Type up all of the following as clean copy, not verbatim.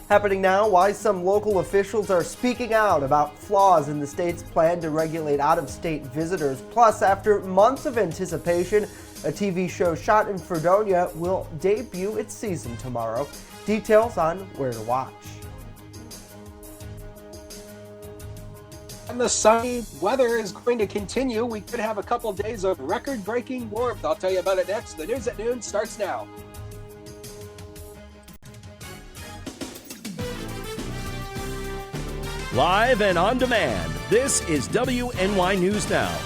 Happening now, why some local officials are speaking out about flaws in the state's plan to regulate out-of-state visitors. Plus, after months of anticipation, a TV show shot in Fredonia will debut its season tomorrow. Details on where to watch. And the sunny weather is going to continue. We could have a couple days of record-breaking warmth. I'll tell you about it next. The News at Noon starts now. Live and on demand, this is WNY News Now.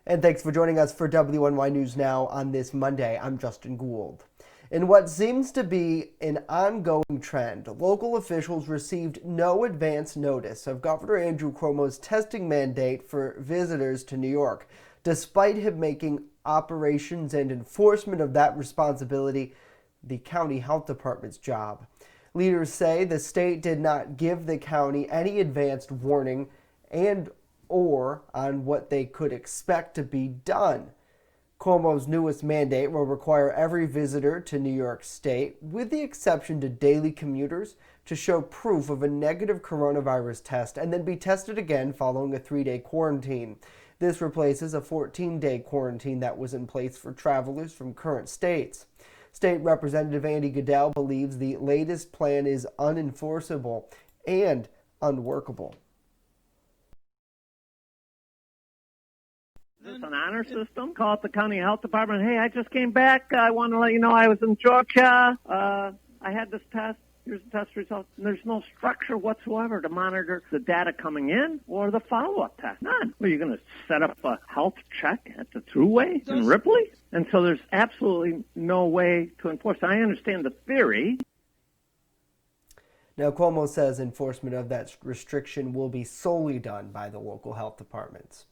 And thanks for joining us for WNY News Now on this Monday. I'm Justin Gould. In what seems to be an ongoing trend, local officials received no advance notice of Governor Andrew Cuomo's testing mandate for visitors to New York, despite him making operations and enforcement of that responsibility the county health department's job. Leaders say the state did not give the county any advanced warning and or on what they could expect to be done. Cuomo's newest mandate will require every visitor to New York State, with the exception to daily commuters, to show proof of a negative coronavirus test and then be tested again following a 3-day quarantine. This replaces a 14-day quarantine that was in place for travelers from current states. State Representative Andy Goodell believes the latest plan is unenforceable and unworkable. Is this an honor system? Call up the county health department. Hey, I just came back. I want to let you know I was in Georgia. I had this test. Here's the test results. And there's no structure whatsoever to monitor the data coming in or the follow-up test. None. Well, you're going to set up a health check at the Thruway in Ripley? And so there's absolutely no way to enforce. I understand the theory. Now, Cuomo says enforcement of that restriction will be solely done by the local health departments.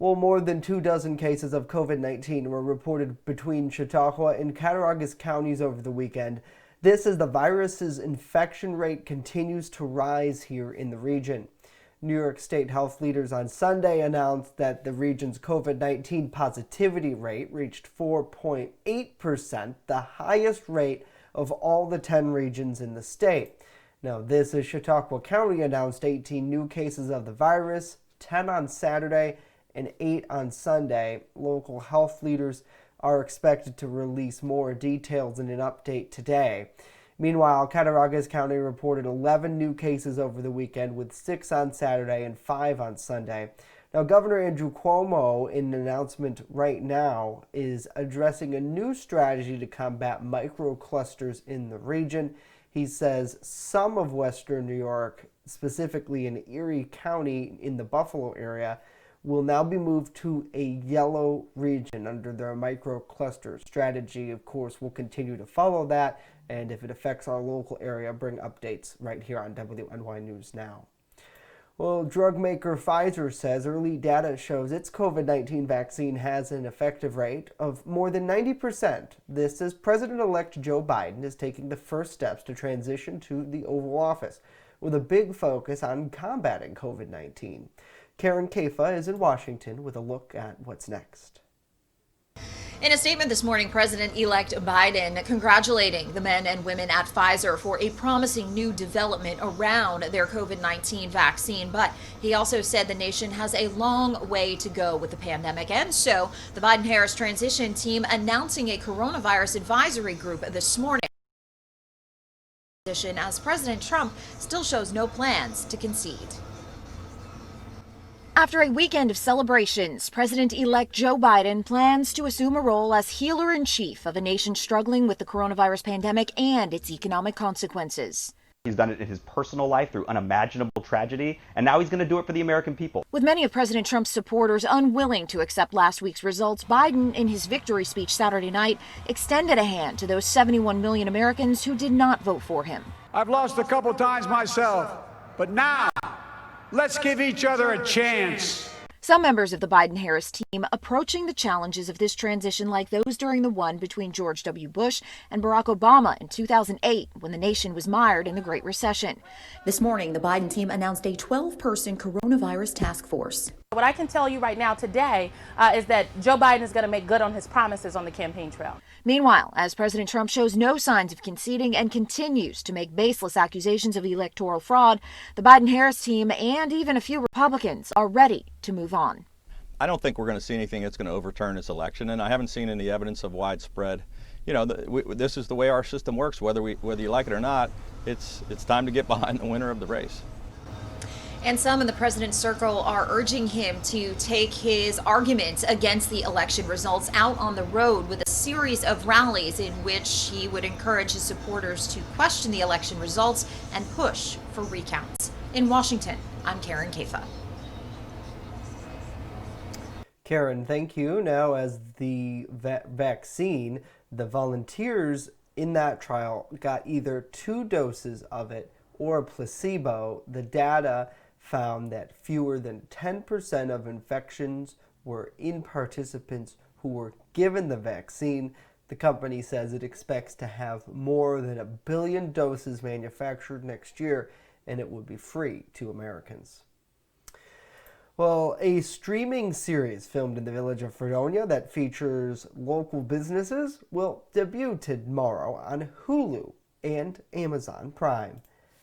Well, more than 24 cases of COVID-19 were reported between Chautauqua and Cattaraugus counties over the weekend. This as the virus's infection rate continues to rise here in the region. New York State health leaders on Sunday announced that the region's COVID-19 positivity rate reached 4.8%, the highest rate of all the 10 regions in the state. Now, this as Chautauqua County announced 18 new cases of the virus, 10 on Saturday and 8 on Sunday. Local health leaders are expected to release more details in an update today. Meanwhile, Cattaraugus County reported 11 new cases over the weekend, with 6 on Saturday and 5 on Sunday. Now, Governor Andrew Cuomo, in an announcement right now, is addressing a new strategy to combat microclusters in the region. He says some of Western New York, specifically in Erie County in the Buffalo area, will now be moved to a yellow region under their microcluster strategy. Of course, we'll continue to follow that, and if it affects our local area, bring updates right here on WNY News Now. Well, drug maker Pfizer says early data shows its COVID-19 vaccine has an effective rate of more than 90%. This as President-elect Joe Biden is taking the first steps to transition to the Oval Office, with a big focus on combating COVID-19. Karen Kafa is in Washington with a look at what's next. In a statement this morning, President-elect Biden congratulating the men and women at Pfizer for a promising new development around their COVID-19 vaccine. But he also said the nation has a long way to go with the pandemic. And so the Biden-Harris transition team announcing a coronavirus advisory group this morning, as President Trump still shows no plans to concede. After a weekend of celebrations, President-elect Joe Biden plans to assume a role as healer-in-chief of a nation struggling with the coronavirus pandemic and its economic consequences. He's done it in his personal life through unimaginable tragedy, and now he's going to do it for the American people. With many of President Trump's supporters unwilling to accept last week's results, Biden, in his victory speech Saturday night, extended a hand to those 71 million Americans who did not vote for him. I've lost a couple times myself, but now let's give each other a chance. Some members of the Biden-Harris team approaching the challenges of this transition like those during the one between George W. Bush and Barack Obama in 2008, when the nation was mired in the Great Recession. This morning, the Biden team announced a 12-person coronavirus task force. What I can tell you right now today is that Joe Biden is going to make good on his promises on the campaign trail. Meanwhile, as President Trump shows no signs of conceding and continues to make baseless accusations of electoral fraud, the Biden-Harris team and even a few Republicans are ready to move on. I don't think we're going to see anything that's going to overturn this election, and I haven't seen any evidence of widespread. This is the way our system works. Whether you like it or not, it's time to get behind the winner of the race. And some in the president's circle are urging him to take his arguments against the election results out on the road with a series of rallies in which he would encourage his supporters to question the election results and push for recounts. In Washington, I'm Karen Kafa. Karen, thank you. Now, as the vaccine, the volunteers in that trial got either 2 doses of it or a placebo. The data found that fewer than 10% of infections were in participants who were given the vaccine. The company says it expects to have more than 1 billion doses manufactured next year, and it would be free to Americans. Well, a streaming series filmed in the village of Fredonia that features local businesses will debut tomorrow on Hulu and Amazon Prime.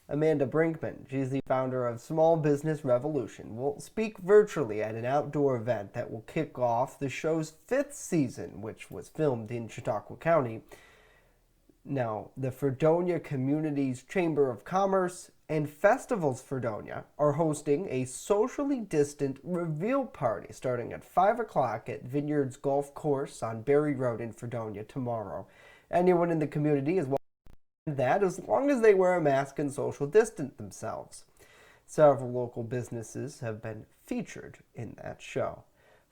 Amanda Brinkman, she's the founder of Small Business Revolution, will speak virtually at an outdoor event that will kick off the show's 5th season, which was filmed in Chautauqua County. Now, the Fredonia Communities Chamber of Commerce and Festivals Fredonia are hosting a socially distant reveal party starting at 5 o'clock at Vineyards Golf Course on Berry Road in Fredonia tomorrow. Anyone in the community is welcome to that as long as they wear a mask and social distance themselves. Several local businesses have been featured in that show.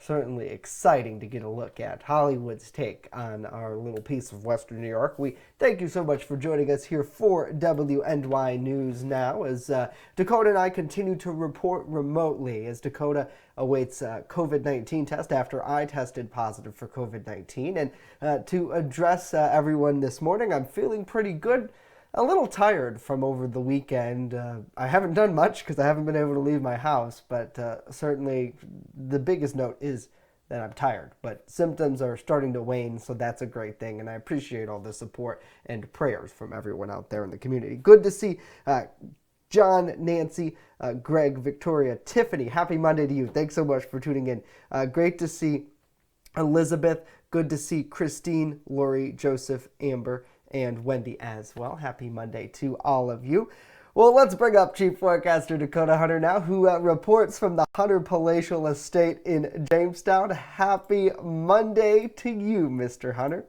Certainly exciting to get a look at Hollywood's take on our little piece of Western New York. We thank you so much for joining us here for WNY News Now as Dakota and I continue to report remotely as Dakota awaits a COVID-19 test after I tested positive for COVID-19. And to address everyone this morning, I'm feeling pretty good. A little tired from over the weekend. I haven't done much because I haven't been able to leave my house, but certainly the biggest note is that I'm tired. But symptoms are starting to wane, so that's a great thing, and I appreciate all the support and prayers from everyone out there in the community. Good to see John, Nancy, Greg, Victoria, Tiffany. Happy Monday to you. Thanks so much for tuning in. Great to see Elizabeth. Good to see Christine, Lori, Joseph, Amber, and Wendy as well. Happy Monday to all of you. Well, let's bring up Chief Forecaster Dakota Hunter now, who reports from the Hunter Palatial Estate in Jamestown. Happy Monday to you, Mr. Hunter.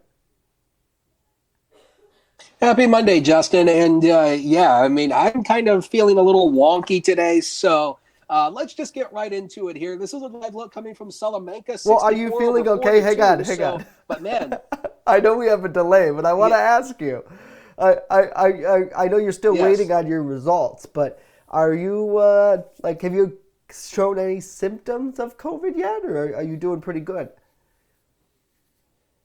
Happy Monday, Justin. And I'm kind of feeling a little wonky today, so let's just get right into it here. This is a live look coming from Salamanca. Well, are you feeling okay? Hang on. But man, I know we have a delay, but I want to ask you. I know you're still waiting on your results, but are you have you shown any symptoms of COVID yet, or are you doing pretty good?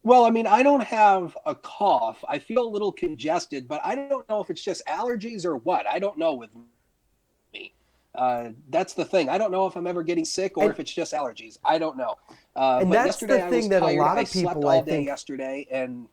Well, I mean, I don't have a cough. I feel a little congested, but I don't know if it's just allergies or what. I don't know with me. That's the thing. I don't know if I'm ever getting sick or if it's just allergies. I don't know. And but that's the thing that a lot of people, slept all day yesterday, and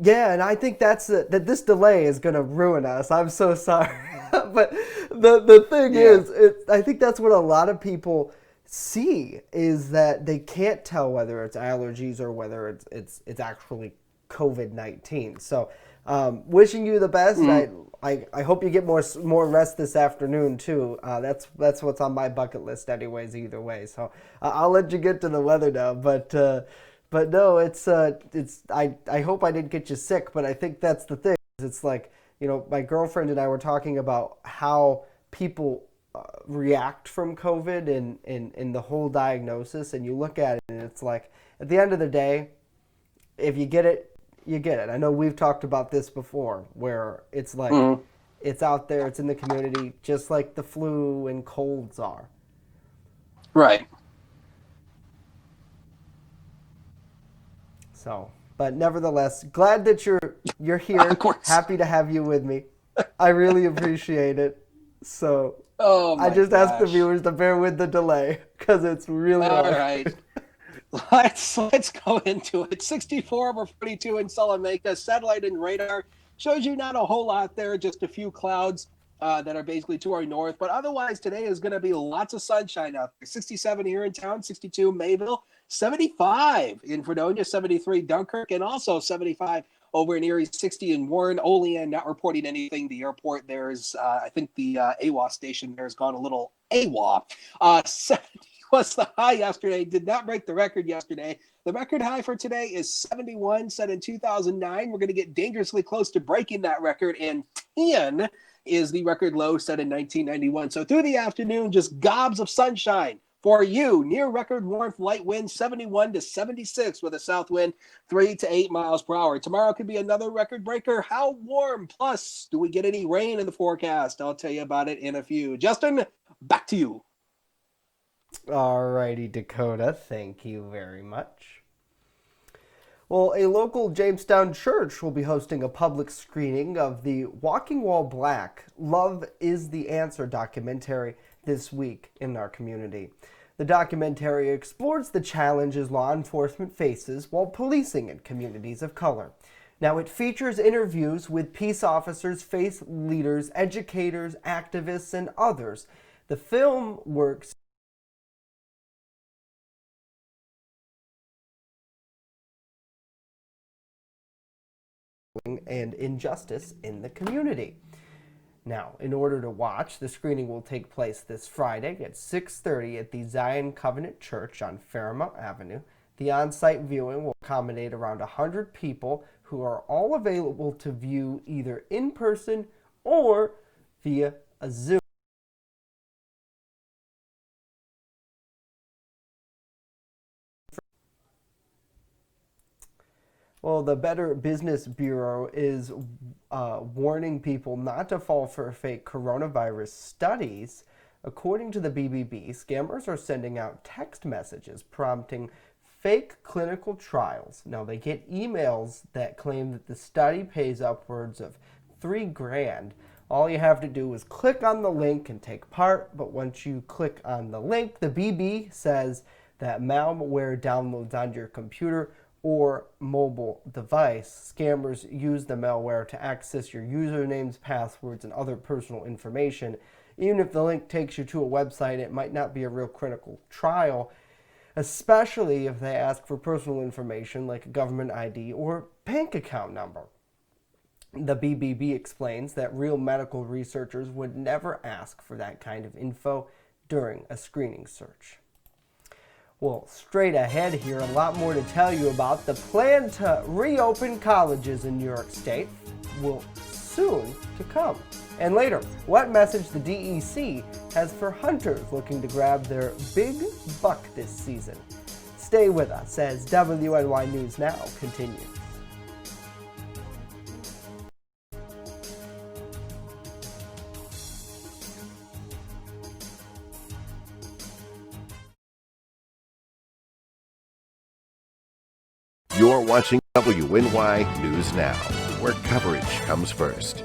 yeah, and I think that this delay is going to ruin us. I'm so sorry, but the thing is, I think that's what a lot of people see is that they can't tell whether it's allergies or whether it's actually COVID-19. So, wishing you the best. I hope you get more rest this afternoon too. That's what's on my bucket list anyways. Either way, so I'll let you get to the weather now. But no, I hope I didn't get you sick. But I think that's the thing. It's like, my girlfriend and I were talking about how people react from COVID and the whole diagnosis, and you look at it and it's like, at the end of the day, if you get it, you get it. I know we've talked about this before, where it's like it's out there, it's in the community, just like the flu and colds are. Right. So, but nevertheless, glad that you're here. Of course. Happy to have you with me. I really appreciate it. So Oh, I my just asked the gosh. viewers to bear with the delay because it's really All long. right. Let's go into it. 64 over 42 in Salamanca. Satellite and radar shows you not a whole lot there, just a few clouds that are basically to our north. But otherwise, today is going to be lots of sunshine out there. 67 here in town, 62 Mayville, 75 in Fredonia, 73 Dunkirk, and also 75 over in Erie, 60 in Warren. Olean not reporting anything. The airport there is, I think the AWA station there has gone a little AWA. 70 was the high yesterday. Did not break the record yesterday. The record high for today is 71, set in 2009. We're going to get dangerously close to breaking that record. And 10 is the record low set in 1991. So through the afternoon, just gobs of sunshine for you. Near record warmth, light wind 71 to 76 with a south wind 3 to 8 miles per hour. Tomorrow could be another record breaker. How warm? Plus, do we get any rain in the forecast? I'll tell you about it in a few. Justin, back to you. Alrighty, Dakota, thank you very much. Well, a local Jamestown church will be hosting a public screening of the Walking While Black, Love is the Answer documentary this week in our community. The documentary explores the challenges law enforcement faces while policing in communities of color. Now, it features interviews with peace officers, faith leaders, educators, activists, and others. The film works and injustice in the community. Now, in order to watch, the screening will take place this Friday at 6:30 at the Zion Covenant Church on Fairmount Avenue. The on-site viewing will accommodate around 100 people who are all available to view either in person or via a Zoom. Well, the Better Business Bureau is warning people not to fall for fake coronavirus studies. According to the BBB, scammers are sending out text messages prompting fake clinical trials. Now, they get emails that claim that the study pays upwards of $3,000. All you have to do is click on the link and take part, but once you click on the link, the BB says that malware downloads onto your computer or mobile device. Scammers use the malware to access your usernames, passwords, and other personal information. Even if the link takes you to a website, it might not be a real clinical trial, especially if they ask for personal information like a government ID or bank account number. The BBB explains that real medical researchers would never ask for that kind of info during a screening search. Well, straight ahead here, a lot more to tell you about. The plan to reopen colleges in New York State will soon to come. And later, what message the DEC has for hunters looking to grab their big buck this season. Stay with us as WNY News Now continues. You're watching WNY News Now, where coverage comes first.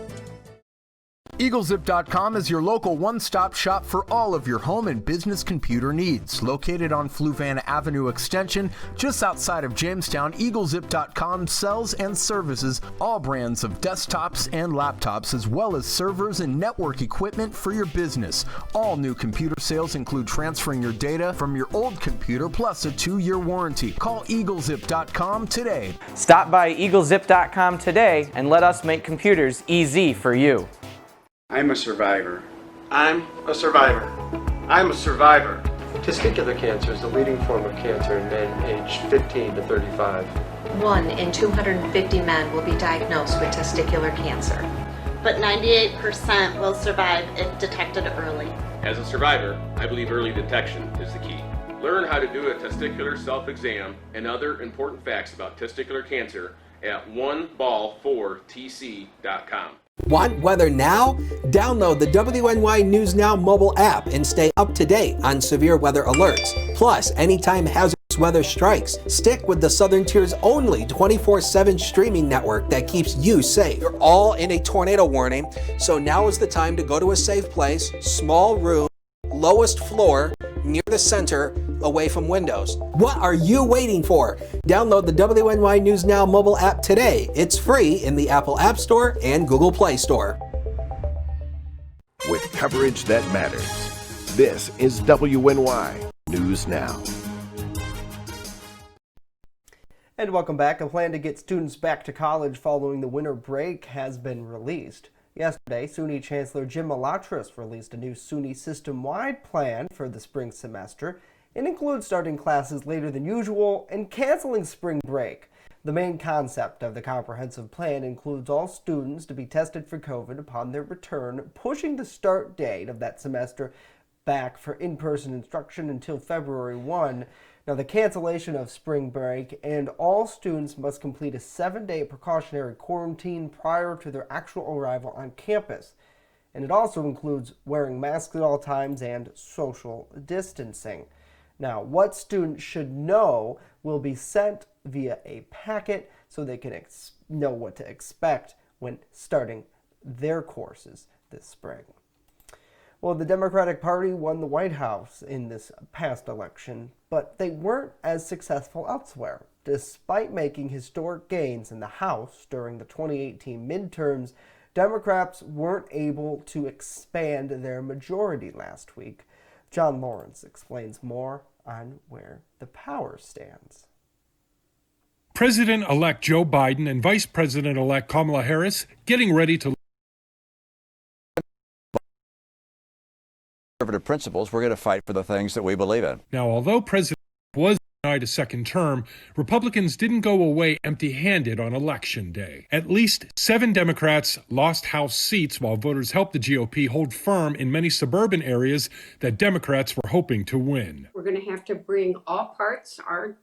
EagleZip.com is your local one-stop shop for all of your home and business computer needs. Located on Fluvanna Avenue Extension, just outside of Jamestown, EagleZip.com sells and services all brands of desktops and laptops, as well as servers and network equipment for your business. All new computer sales include transferring your data from your old computer, plus a 2-year warranty. Call EagleZip.com today. Stop by EagleZip.com today and let us make computers easy for you. I'm a survivor. I'm a survivor. I'm a survivor. Testicular cancer is the leading form of cancer in men aged 15 to 35. 1 in 250 men will be diagnosed with testicular cancer. But 98% will survive if detected early. As a survivor, I believe early detection is the key. Learn how to do a testicular self-exam and other important facts about testicular cancer at oneball4tc.com. Want weather now? Download the WNY News Now mobile app and stay up to date on severe weather alerts. Plus, anytime hazardous next weather strikes. Stick with the Southern Tier's only 24/7 streaming network that keeps you safe. You're all in a tornado warning, so now is the time to go to a safe place, small room, lowest floor, near the center, away from windows. What are you waiting for? Download the WNY News Now mobile app today. It's free in the Apple App Store and Google Play Store. With coverage that matters, this is WNY News Now. And welcome back. A plan to get students back to college following the winter break has been released. Yesterday, SUNY Chancellor Jim Malatras released a new SUNY system-wide plan for the spring semester. It includes starting classes later than usual and canceling spring break. The main concept of the comprehensive plan includes all students to be tested for COVID upon their return, pushing the start date of that semester back for in-person instruction until February 1. Now, the cancellation of spring break and all students must complete a 7-day precautionary quarantine prior to their actual arrival on campus. And it also includes wearing masks at all times and social distancing. Now, what students should know will be sent via a packet so they can know what to expect when starting their courses this spring. Well, the Democratic Party won the White House in this past election, but they weren't as successful elsewhere. Despite making historic gains in the House during the 2018 midterms, Democrats weren't able to expand their majority last week. John Lawrence explains more on where the power stands. President-elect Joe Biden and Vice President-elect Kamala Harris getting ready to conservative principles, we're going to fight for the things that we believe in. Now, although President was denied a second term, Republicans didn't go away empty-handed on Election Day. At least 7 Democrats lost House seats while voters helped the GOP hold firm in many suburban areas that Democrats were hoping to win. We're going to have to bring all parts, our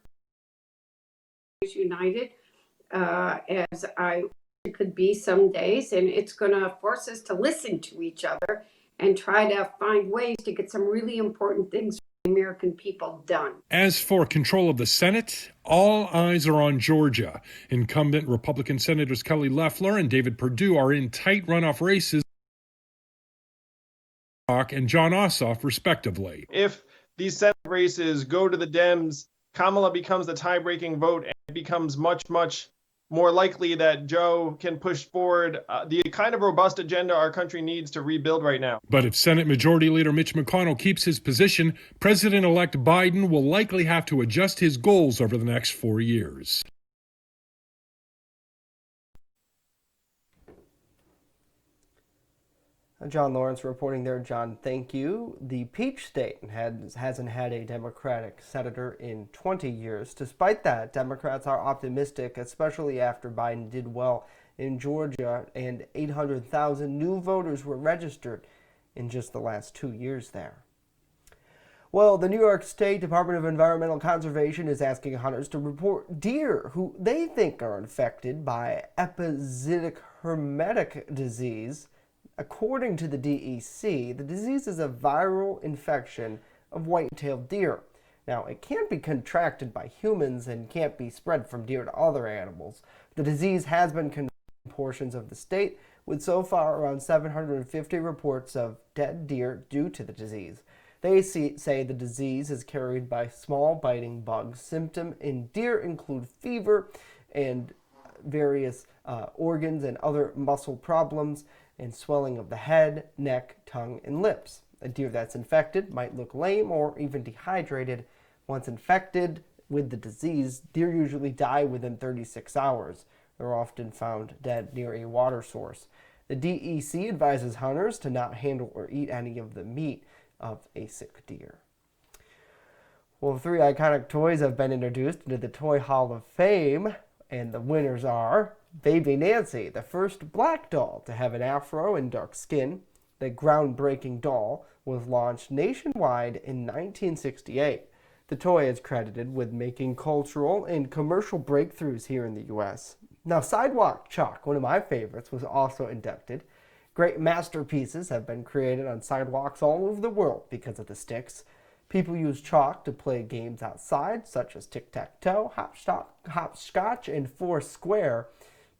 united, as I could be some days, and it's going to force us to listen to each other and try to find ways to get some really important things for the American people done. As for control of the Senate, all eyes are on Georgia. Incumbent Republican Senators Kelly Loeffler and David Perdue are in tight runoff races, and John Ossoff, respectively. If these Senate races go to the Dems, Kamala becomes the tie-breaking vote, and it becomes much, much more likely that Joe can push forward the kind of robust agenda our country needs to rebuild right now. But if Senate Majority Leader Mitch McConnell keeps his position, President-elect Biden will likely have to adjust his goals over the next 4 years. John Lawrence reporting there. John, thank you. The Peach State hasn't had a Democratic senator in 20 years. Despite that, Democrats are optimistic, especially after Biden did well in Georgia and 800,000 new voters were registered in just the last 2 years there. Well, the New York State Department of Environmental Conservation is asking hunters to report deer who they think are infected by epizootic hermetic disease. According to the DEC, the disease is a viral infection of white-tailed deer. Now, it can't be contracted by humans and can't be spread from deer to other animals. The disease has been contained in portions of the state, with so far around 750 reports of dead deer due to the disease. They say the disease is carried by small biting bugs. Symptoms in deer include fever and various organs and other muscle problems, and swelling of the head, neck, tongue, and lips. A deer that's infected might look lame or even dehydrated. Once infected with the disease, deer usually die within 36 hours. They're often found dead near a water source. The DEC advises hunters to not handle or eat any of the meat of a sick deer. Well, 3 iconic toys have been introduced into the Toy Hall of Fame, and the winners are Baby Nancy, the first black doll to have an afro and dark skin. The groundbreaking doll was launched nationwide in 1968. The toy is credited with making cultural and commercial breakthroughs here in the U.S. Now, Sidewalk Chalk, one of my favorites, was also inducted. Great masterpieces have been created on sidewalks all over the world because of the sticks. People use chalk to play games outside, such as tic-tac-toe, hopscotch, and Foursquare.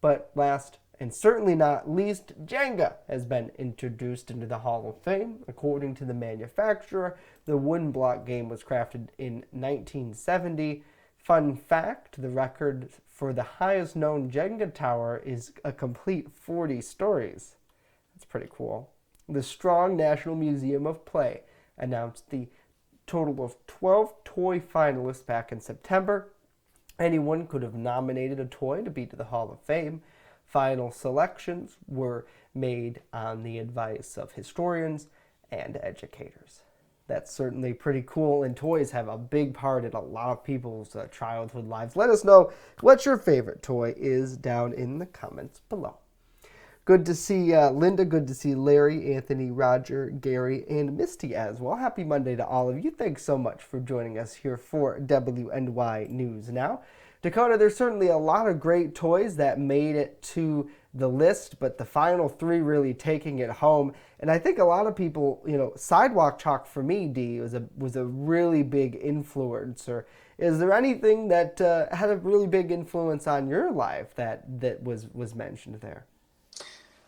But last and certainly not least, Jenga has been introduced into the Hall of Fame. According to the manufacturer, the wooden block game was crafted in 1970. Fun fact, the record for the highest known Jenga tower is a complete 40 stories. That's pretty cool. The Strong National Museum of Play announced the total of 12 toy finalists back in September. Anyone could have nominated a toy to be to the Hall of Fame. Final selections were made on the advice of historians and educators. That's certainly pretty cool, and toys have a big part in a lot of people's childhood lives. Let us know what your favorite toy is down in the comments below. Good to see Linda, good to see Larry, Anthony, Roger, Gary, and Misty as well. Happy Monday to all of you. Thanks so much for joining us here for WNY News Now. Dakota, there's certainly a lot of great toys that made it to the list, but the final three really taking it home. And I think a lot of people, sidewalk chalk for me, Dee, was a really big influencer. Is there anything that had a really big influence on your life that was mentioned there?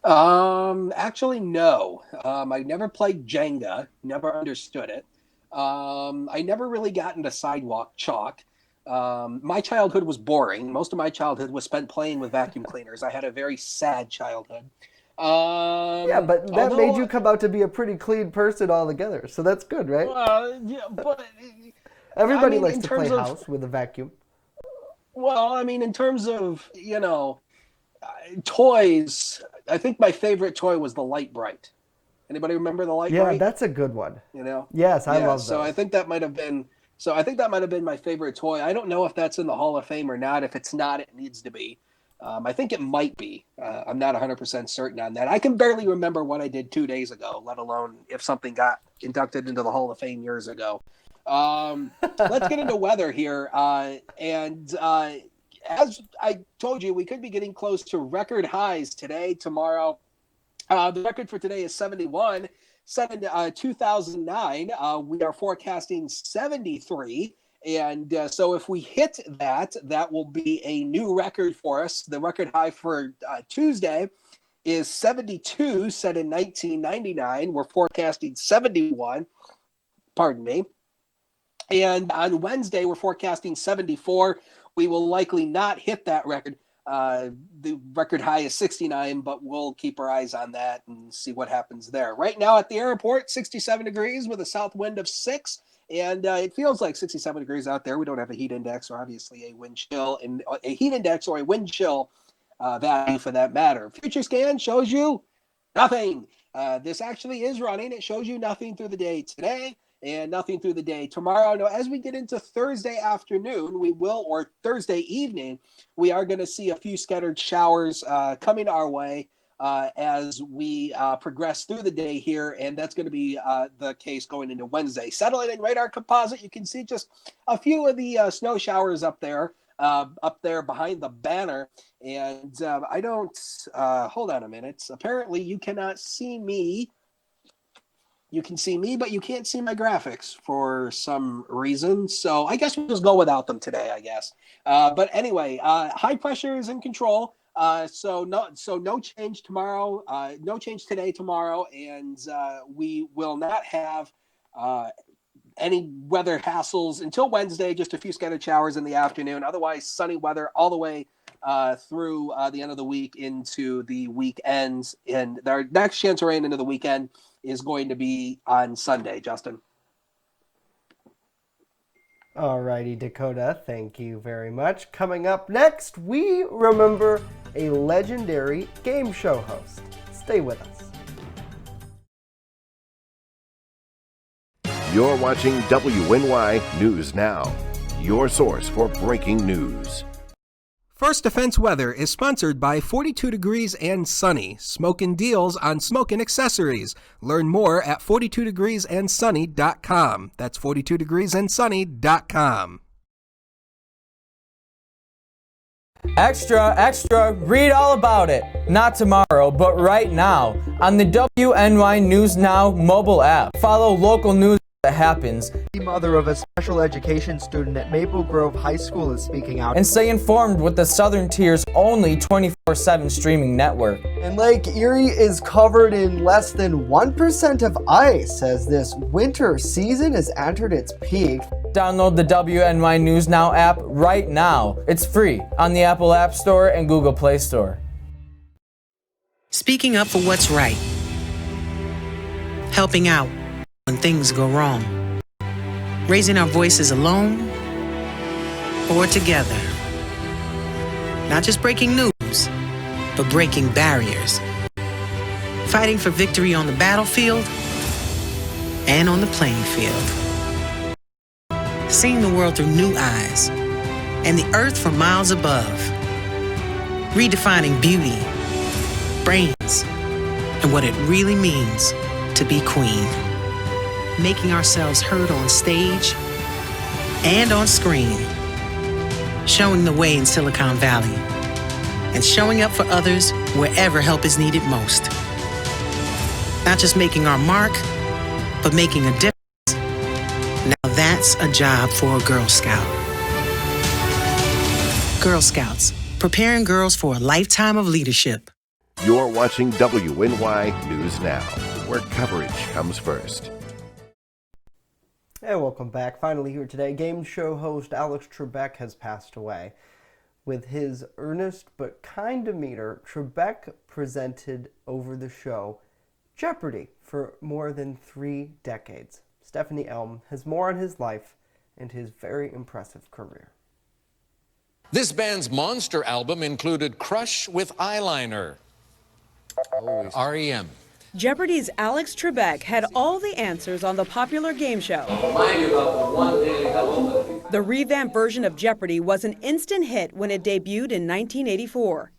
Actually, no. I never played Jenga, never understood it. I never really got into sidewalk chalk. My childhood was boring. Most of my childhood was spent playing with vacuum cleaners. I had a very sad childhood. Yeah, but that made you come out to be a pretty clean person altogether, so that's good, right? Yeah, but everybody likes to play house with a vacuum. Well, I mean, in terms of, toys, I think my favorite toy was the Light Bright. Anybody remember the Light Bright? Yeah, that's a good one. Yes, I love those. So I think that might have been my favorite toy. I don't know if that's in the Hall of Fame or not. If it's not, it needs to be. I think it might be. I'm not 100% certain on that. I can barely remember what I did 2 days ago, let alone if something got inducted into the Hall of Fame years ago. Let's get into weather here. As I told you, we could be getting close to record highs today, tomorrow. The record for today is 71. Set in 2009, we are forecasting 73. And so if we hit that, that will be a new record for us. The record high for Tuesday is 72, set in 1999. We're forecasting 71. Pardon me. And on Wednesday, we're forecasting 74. We will likely not hit that record. The record high is 69, but we'll keep our eyes on that and see what happens there. Right now at the airport, 67 degrees with a south wind of 6, and it feels like 67 degrees out there. We don't have a heat index or obviously a wind chill, and a heat index or a wind chill value for that matter. Future scan shows you nothing. This actually is running. It shows you nothing through the day today and nothing through the day tomorrow. Now, as we get into Thursday afternoon, or Thursday evening, we are going to see a few scattered showers coming our way as we progress through the day here, and that's going to be the case going into Wednesday. Satellite and radar composite, you can see just a few of the snow showers up there behind the banner, and I don't, hold on a minute. Apparently you cannot see me. You can see me, but you can't see my graphics for some reason. So I guess we'll just go without them today, I guess. But anyway, high pressure is in control. So no change tomorrow, no change today, tomorrow. And we will not have any weather hassles until Wednesday, just a few scattered showers in the afternoon. Otherwise, sunny weather all the way through the end of the week into the weekend. And our next chance of rain into the weekend is going to be on Sunday, Justin. Alrighty, Dakota, thank you very much. Coming up next, we remember a legendary game show host. Stay with us. You're watching WNY News Now, your source for breaking news. First Defense Weather is sponsored by 42 Degrees and Sunny, smokin' deals on smoking accessories. Learn more at 42degreesandsunny.com. That's 42degreesandsunny.com. Extra, extra, read all about it. Not tomorrow, but right now on the WNY News Now mobile app. Follow local news that happens. The mother of a special education student at Maple Grove High School is speaking out. And stay informed with the Southern Tier's only 24/7 streaming network. And Lake Erie is covered in less than 1% of ice as this winter season has entered its peak. Download the WNY News Now app right now. It's free on the Apple App Store and Google Play Store. Speaking up for what's right. Helping out when things go wrong. Raising our voices alone or together. Not just breaking news, but breaking barriers. Fighting for victory on the battlefield and on the playing field. Seeing the world through new eyes and the earth from miles above. Redefining beauty, brains, and what it really means to be queen. Making ourselves heard on stage and on screen. Showing the way in Silicon Valley. And showing up for others wherever help is needed most. Not just making our mark, but making a difference. Now that's a job for a Girl Scout. Girl Scouts, preparing girls for a lifetime of leadership. You're watching WNY News Now, where coverage comes first. And welcome back. Finally here today, game show host Alex Trebek has passed away. With his earnest but kind demeanor, Trebek presented over the show Jeopardy for more than 3 decades. Stephanie Elm has more on his life and his very impressive career. This band's monster album included Crush with Eyeliner. REM. Jeopardy's Alex Trebek had all the answers on the popular game show. The revamped version of Jeopardy was an instant hit when it debuted in 1984.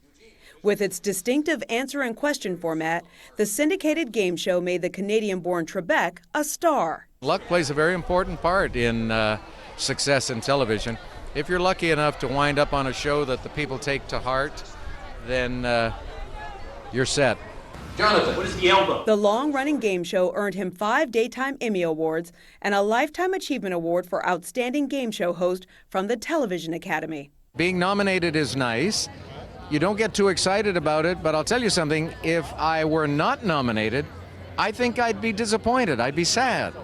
With its distinctive answer and question format, the syndicated game show made the Canadian-born Trebek a star. Luck plays a very important part in success in television. If you're lucky enough to wind up on a show that the people take to heart, then you're set. Jonathan, what is the elbow? The long-running game show earned him 5 Daytime Emmy Awards and a Lifetime Achievement Award for Outstanding Game Show Host from the Television Academy. Being nominated is nice. You don't get too excited about it, but I'll tell you something, if I were not nominated, I think I'd be disappointed. I'd be sad.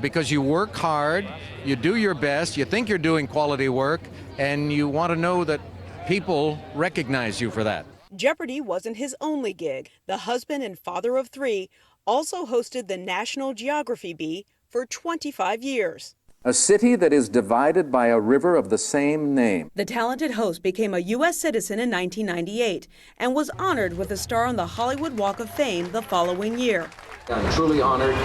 Because you work hard, you do your best, you think you're doing quality work, and you want to know that people recognize you for that. Jeopardy wasn't his only gig. The husband and father of 3 also hosted the National Geography Bee for 25 years. A city that is divided by a river of the same name. The talented host became a U.S. citizen in 1998 and was honored with a star on the Hollywood Walk of Fame the following year. I'm truly honored.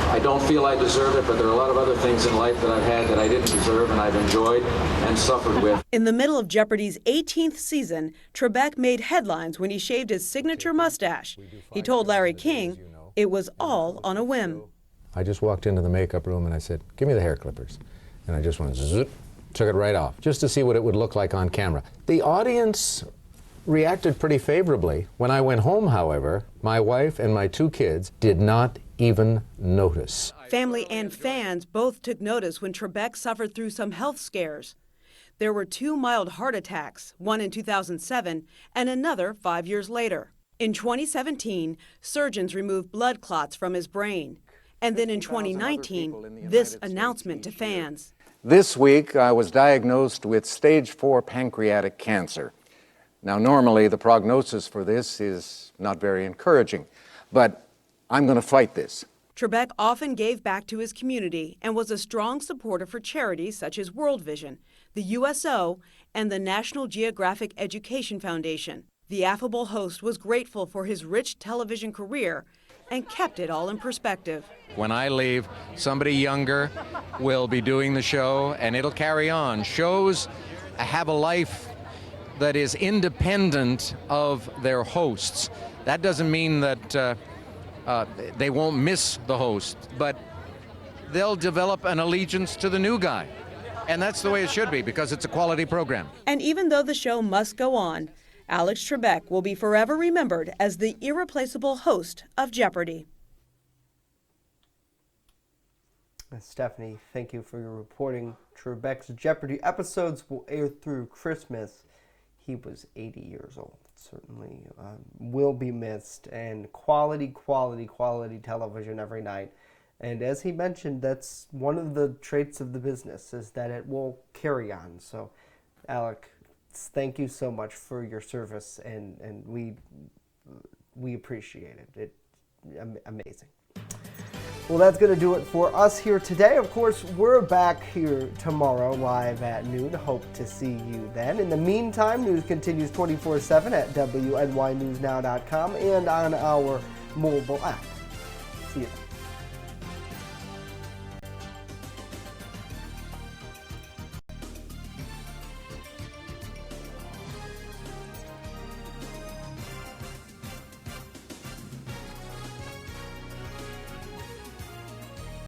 I don't feel I deserve it, but there are a lot of other things in life that I've had that I didn't deserve and I've enjoyed and suffered with. In the middle of Jeopardy's 18th season, Trebek made headlines when he shaved his signature mustache. He told Larry King it was all on a whim. I just walked into the makeup room and I said, give me the hair clippers. And I just went zip, took it right off, just to see what it would look like on camera. The audience reacted pretty favorably. When I went home, however, my wife and my 2 kids did not even notice. Family and fans both took notice when Trebek suffered through some health scares. There were 2 mild heart attacks, one in 2007 and another 5 years later. In 2017, surgeons removed blood clots from his brain. And then in 2019, this announcement to fans. This week, I was diagnosed with stage 4 pancreatic cancer. Now, normally, the prognosis for this is not very encouraging, but I'm going to fight this. Trebek often gave back to his community and was a strong supporter for charities such as World Vision, the USO, and the National Geographic Education Foundation. The affable host was grateful for his rich television career and kept it all in perspective. When I leave, somebody younger will be doing the show, and it'll carry on. Shows have a life that is independent of their hosts. That doesn't mean that they won't miss the host, but they'll develop an allegiance to the new guy. And that's the way it should be, because it's a quality program. And even though the show must go on, Alex Trebek will be forever remembered as the irreplaceable host of Jeopardy. Stephanie, thank you for your reporting. Trebek's Jeopardy episodes will air through Christmas. He was 80 years old. Certainly will be missed. And quality television every night. And as he mentioned, that's one of the traits of the business, is that it will carry on. So, Alec, thank you so much for your service, and we appreciate it. Amazing. Well, that's going to do it for us here today. Of course, we're back here tomorrow live at noon. Hope to see you then. In the meantime, news continues 24/7 at WNYNewsNow.com and on our mobile app. See you then.